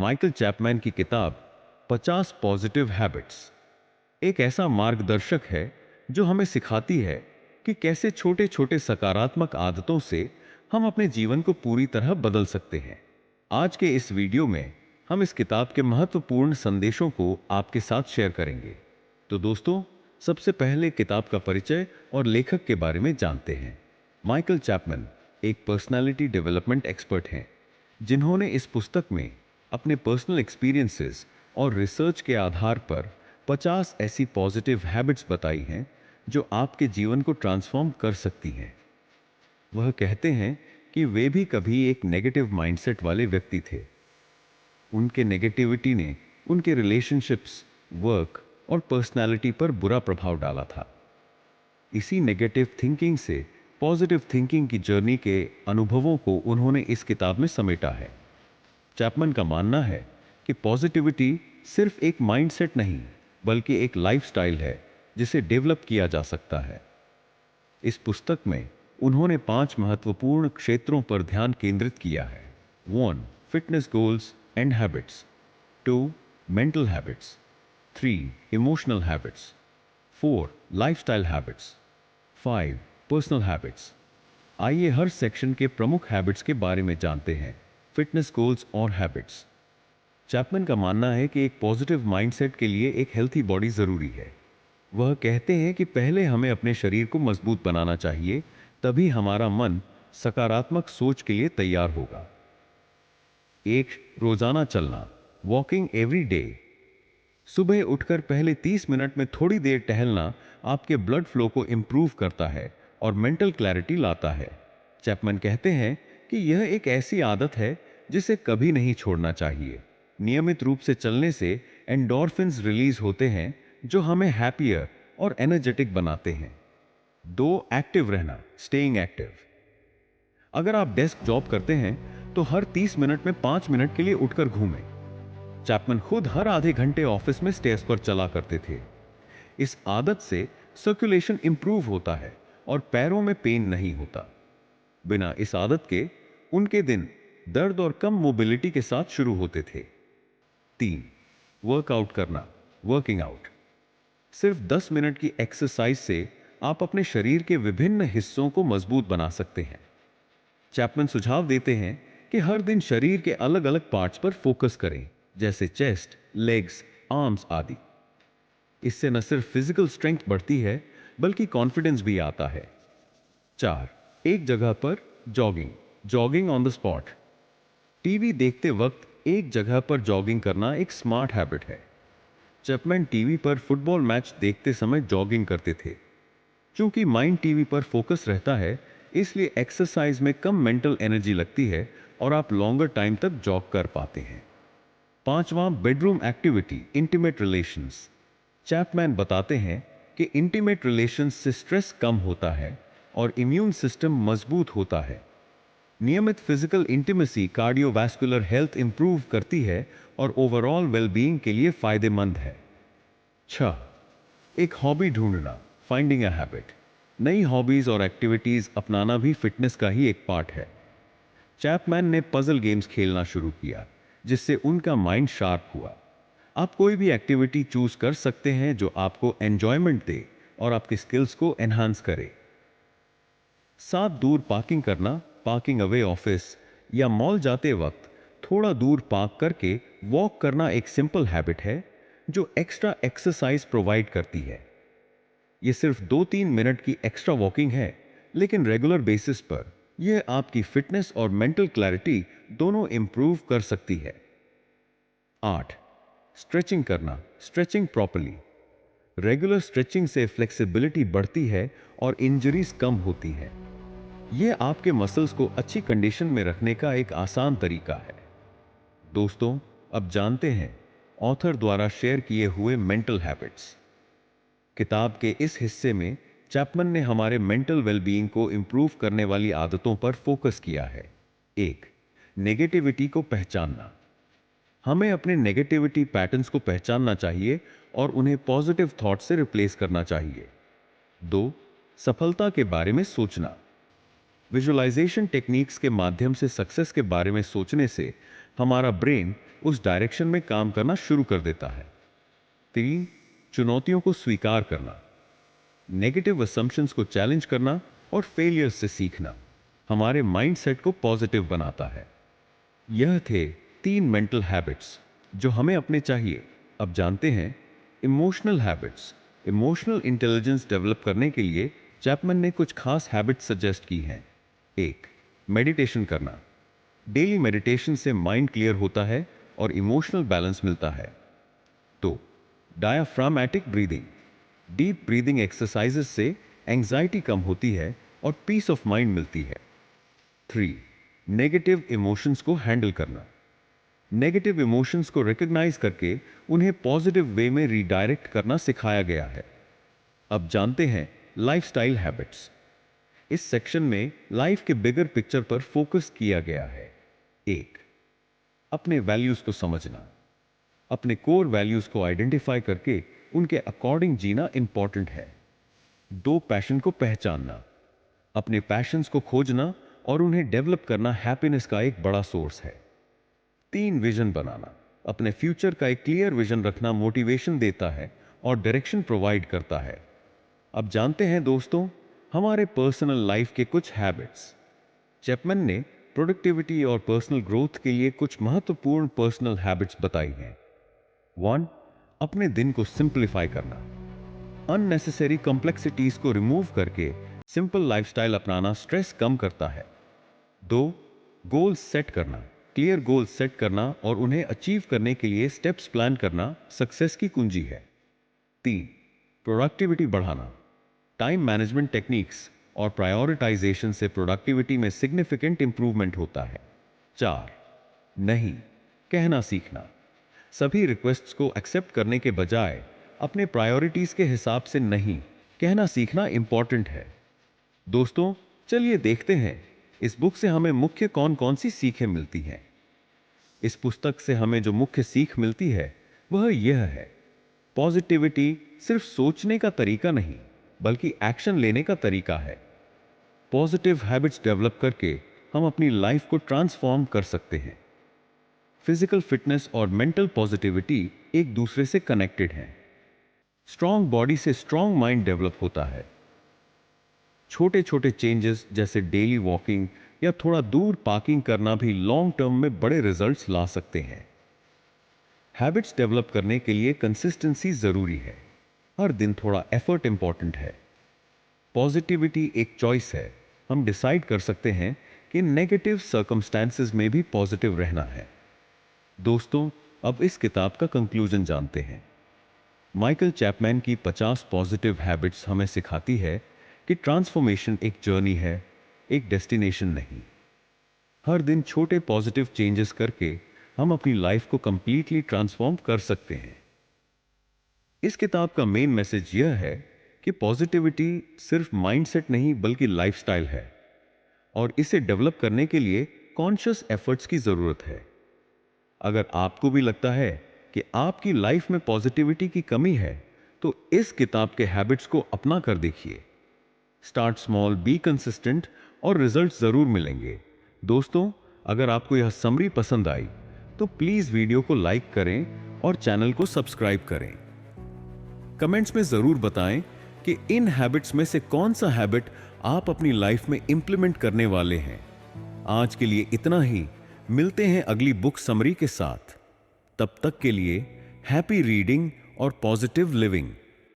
Michael Chapman की किताब 50 positive habits एक ऐसा मार्गदर्शक है जो हमें सिखाती है कि कैसे छोटे छोटे सकारात्मक आदतों से हम अपने जीवन को पूरी तरह बदल सकते हैं। आज के इस वीडियो में हम इस किताब के महत्वपूर्ण संदेशों को आपके साथ शेयर करेंगे। तो दोस्तों, सबसे पहले किताब का परिचय और लेखक के बारे में जानते हैं। माइकल चैपमैन एक पर्सनालिटी डेवलपमेंट एक्सपर्ट हैं, जिन्होंने इस पुस्तक में अपने पर्सनल एक्सपीरियंसेस और रिसर्च के आधार पर 50 ऐसी पॉजिटिव हैबिट्स बताई हैं जो आपके जीवन को ट्रांसफॉर्म कर सकती हैं। वह कहते हैं कि वे भी कभी एक नेगेटिव माइंडसेट वाले व्यक्ति थे। उनके नेगेटिविटी ने उनके रिलेशनशिप्स, वर्क और पर्सनालिटी पर बुरा प्रभाव डाला था। इसी नेगेटिव थिंकिंग से पॉजिटिव थिंकिंग की जर्नी के अनुभवों को उन्होंने इस किताब में समेटा है। चैपमैन का मानना है कि पॉजिटिविटी सिर्फ एक माइंडसेट नहीं, बल्कि एक लाइफस्टाइल है जिसे डेवलप किया जा सकता है। इस पुस्तक में उन्होंने 5 महत्वपूर्ण क्षेत्रों पर ध्यान केंद्रित किया है। 1. Fitness goals and habits. 2. Mental habits. 3. Emotional habits. 4. Lifestyle habits. 5. Personal habits. आइए हर सेक्शन के प्रमुख हैबिट्स के बारे में जानते हैं। फिटनेस गोल्स और हैबिट्स। चैपमैन का मानना है कि एक पॉजिटिव माइंडसेट के लिए एक हेल्थी बॉडी जरूरी है। वह कहते हैं कि पहले हमें अपने शरीर को मजबूत बनाना चाहिए, तभी हमारा मन सकारात्मक सोच के लिए तैयार होगा। 1. रोजाना चलना, वॉकिंग एवरी डे। सुबह उठकर पहले 30 मिनट में थोड़ी देर टहलना आपके ब्लड फ्लो को इंप्रूव करता है और मेंटल क्लैरिटी लाता है। चैपमैन कहते हैं कि यह एक ऐसी आदत है जिसे कभी नहीं छोड़ना चाहिए। नियमित रूप से चलने से एंडोर्फिन्स रिलीज होते हैं जो हमें हैप्पियर और एनर्जेटिक बनाते हैं। 2. एक्टिव रहना, स्टेइंग एक्टिव। अगर आप डेस्क जॉब करते हैं तो हर 30 मिनट में 5 मिनट के लिए उठकर घूमें। चैपमैन खुद हर आधे घंटे ऑफिस में स्टेयर्स पर चला करते थे। इस आदत से सर्कुलेशन इंप्रूव होता है और पैरों में पेन नहीं होता। बिना इस आदत के उनके दिन दर्द और कम मोबिलिटी के साथ शुरू होते थे। 3. वर्कआउट करना, वर्किंग आउट। सिर्फ 10 मिनट की एक्सरसाइज से आप अपने शरीर के विभिन्न हिस्सों को मजबूत बना सकते हैं। चैपमैन सुझाव देते हैं कि हर दिन शरीर के अलग अलग पार्ट्स पर फोकस करें, जैसे चेस्ट, लेग्स, आर्म्स आदि। इससे न सिर्फ फिजिकल स्ट्रेंथ बढ़ती है, बल्कि कॉन्फिडेंस भी आता है। 4. एक जगह पर jogging, jogging on the spot. TV देखते वक्त एक जगह पर जॉगिंग करना एक स्मार्ट हैबिट है। चैपमैन टीवी पर फुटबॉल मैच देखते समय जॉगिंग करते थे। क्योंकि माइंड टीवी पर फोकस रहता है, इसलिए एक्सरसाइज में कम मेंटल एनर्जी लगती है और आप लॉन्गर टाइम तक जॉग कर पाते हैं। 5वां, bedroom activity, intimate relations. Chapman बताते हैं कि इंटीमेट रिलेशंस से स्ट्रेस कम होता है और इम्यून सिस्टम मजबूत होता है। नियमित physical intimacy cardiovascular health improve करती है और ओवरऑल वेलबीइंग के लिए फायदेमंद है। 6. एक हॉबी ढूंढना, फाइंडिंग अ हैबिट। नई हॉबीज और एक्टिविटीज अपनाना भी फिटनेस का ही एक पार्ट है। चैपमैन ने पजल गेम्स खेलना शुरू किया, जिससे उनका माइंड शार्प हुआ। आप कोई भी एक्टिविटी चूज कर सकते हैं जो आपको एंजॉयमेंट दे और आपके स्किल्स को एनहांस करे। 7. दूर पार्किंग करना, पार्किंग अवे ऑफिस या मॉल जाते वक्त थोड़ा दूर पार्क करके वॉक करना एक सिंपल हैबिट है जो एक्स्ट्रा एक्सरसाइज प्रोवाइड करती है। यह सिर्फ 2-3 मिनट की एक्स्ट्रा वॉकिंग है, लेकिन रेगुलर बेसिस पर यह आपकी फिटनेस और मेंटल क्लैरिटी दोनों इंप्रूव कर सकती है। 8. स्ट्रेचिंग करना, स्ट्रेचिंग प्रॉपर्ली। रेगुलर स्ट्रेचिंग से फ्लेक्सिबिलिटी बढ़ती है और इंजरीज कम होती है। यह आपके मसल्स को अच्छी कंडीशन में रखने का एक आसान तरीका है। दोस्तों, अब जानते हैं ऑथर द्वारा शेयर किए हुए मेंटल हैबिट्स। किताब के इस हिस्से में चैपमैन ने हमारे मेंटल वेलबीइंग को इंप्रूव करने वाली आदतों पर फोकस किया है। 1. नेगेटिविटी को पहचानना। हमें अपने नेगेटिविटी पैटर्न्स को पहचानना चाहिए और उन्हें पॉजिटिव थॉट से रिप्लेस करना चाहिए। 2. सफलता के बारे में सोचना। विजुअलाइजेशन टेक्निक्स के माध्यम से सक्सेस के बारे में सोचने से हमारा ब्रेन उस डायरेक्शन में काम करना शुरू कर देता है। 3, चुनौतियों को स्वीकार करना, नेगेटिव असम्पशंस को चैलेंज करना और फेलियर से सीखना हमारे माइंडसेट को पॉजिटिव बनाता है। यह थे 3 मेंटल हैबिट्स जो हमें अपने चाहिए। अब जानते हैं emotional habits. Emotional intelligence develop करने के लिए चैपमैन ने कुछ खास हैबिट्स सजेस्ट की हैं। 1, मेडिटेशन करना। डेली मेडिटेशन से माइंड क्लियर होता है और इमोशनल बैलेंस मिलता है। 2, डायाफ्रामैटिक ब्रीदिंग। डीप ब्रीदिंग एक्सरसाइजेस से एंजाइटी कम होती है और पीस ऑफ माइंड मिलती है। 3, नेगेटिव इमोशंस को हैंडल करना। नेगेटिव इमोशंस को रिकॉग्नाइज करके उन्हें पॉजिटिव वे में रीडायरेक्ट करना सिखाया गया है। अब जानते हैं लाइफस्टाइल हैबिट्स। इस सेक्शन में लाइफ के बिगर पिक्चर पर फोकस किया गया है। 1, अपने वैल्यूज को समझना। अपने कोर वैल्यूज को आइडेंटिफाई करके उनके अकॉर्डिंग जीना इंपॉर्टेंट है। 2, पैशन को पहचानना। अपने पैशंस को खोजना और उन्हें डेवलप करना हैप्पीनेस का एक बड़ा सोर्स है। 3, विजन बनाना। अपने फ्यूचर का एक क्लियर विजन रखना मोटिवेशन देता है और डायरेक्शन प्रोवाइड करता है। अब जानते हैं दोस्तों हमारे पर्सनल लाइफ के कुछ हैबिट्स। चैपमैन ने प्रोडक्टिविटी और पर्सनल ग्रोथ के लिए कुछ महत्वपूर्ण पर्सनल हैबिट्स बताई हैं। 1, अपने दिन को सिंप्लीफाई करना। अननेसेसरी कॉम्प्लेक्सिटीज को रिमूव करके सिंपल लाइफस्टाइल अपनाना स्ट्रेस कम करता है। 2, गोल सेट करना। क्लियर गोल सेट करना और उन्हें अचीव करने के लिए स्टेप्स प्लान करना सक्सेस की कुंजी है। 3, प्रोडक्टिविटी बढ़ाना। टाइम मैनेजमेंट टेक्निक्स और प्रायोरिटाइजेशन से प्रोडक्टिविटी में सिग्निफिकेंट इंप्रूवमेंट होता है। 4, नहीं कहना सीखना। सभी रिक्वेस्ट्स को एक्सेप्ट करने के बजाय अपने प्रायोरिटीज के हिसाब से नहीं कहना सीखना इंपॉर्टेंट है। दोस्तों चलिए देखते हैं इस बुक से हमें मुख्य कौन कौन सी सीखें मिलती हैं। इस पुस्तक से हमें जो मुख्य सीख मिलती है वह यह है, पॉजिटिविटी सिर्फ सोचने का तरीका नहीं बल्कि एक्शन लेने का तरीका है। पॉजिटिव हैबिट्स डेवलप करके हम अपनी लाइफ को ट्रांसफॉर्म कर सकते हैं। फिजिकल फिटनेस और मेंटल पॉजिटिविटी एक दूसरे से कनेक्टेड हैं। स्ट्रांग बॉडी से स्ट्रांग माइंड डेवलप होता है। छोटे छोटे चेंजेस जैसे डेली वॉकिंग या थोड़ा दूर पार्किंग करना भी लॉन्ग टर्म में बड़े रिजल्ट्स ला सकते हैं। हैबिट्स डेवलप करने के लिए कंसिस्टेंसी जरूरी है। हर दिन थोड़ा एफर्ट इंपॉर्टेंट है। पॉजिटिविटी एक चॉइस है। हम डिसाइड कर सकते हैं कि नेगेटिव सर्कमस्टेंसेस में भी पॉजिटिव रहना है। दोस्तों अब इस किताब का कंक्लूजन जानते हैं। माइकल चैपमैन की 50 पॉजिटिव हैबिट्स हमें सिखाती है कि ट्रांसफॉर्मेशन एक जर्नी है, एक डेस्टिनेशन नहीं। हर दिन छोटे पॉजिटिव चेंजेस करके हम अपनी लाइफ को कंप्लीटली ट्रांसफॉर्म कर सकते हैं। इस किताब का मेन मैसेज यह है कि पॉजिटिविटी सिर्फ माइंडसेट नहीं बल्कि लाइफस्टाइल है और इसे डेवलप करने के लिए कॉन्शियस एफर्ट्स की जरूरत है। अगर आपको भी लगता है कि आपकी लाइफ में पॉजिटिविटी की कमी है तो इस किताब के हैबिट्स को अपना कर देखिए। स्टार्ट स्मॉल, बी कंसिस्टेंट और रिजल्ट जरूर मिलेंगे। दोस्तों अगर आपको यह समरी पसंद आई तो प्लीज वीडियो को लाइक करें और चैनल को सब्सक्राइब करें। कमेंट्स में जरूर बताएं कि इन हैबिट्स में से कौन सा हैबिट आप अपनी लाइफ में इंप्लीमेंट करने वाले हैं। आज के लिए इतना ही। मिलते हैं अगली बुक समरी के साथ। तब तक के लिए हैप्पी रीडिंग और पॉजिटिव लिविंग।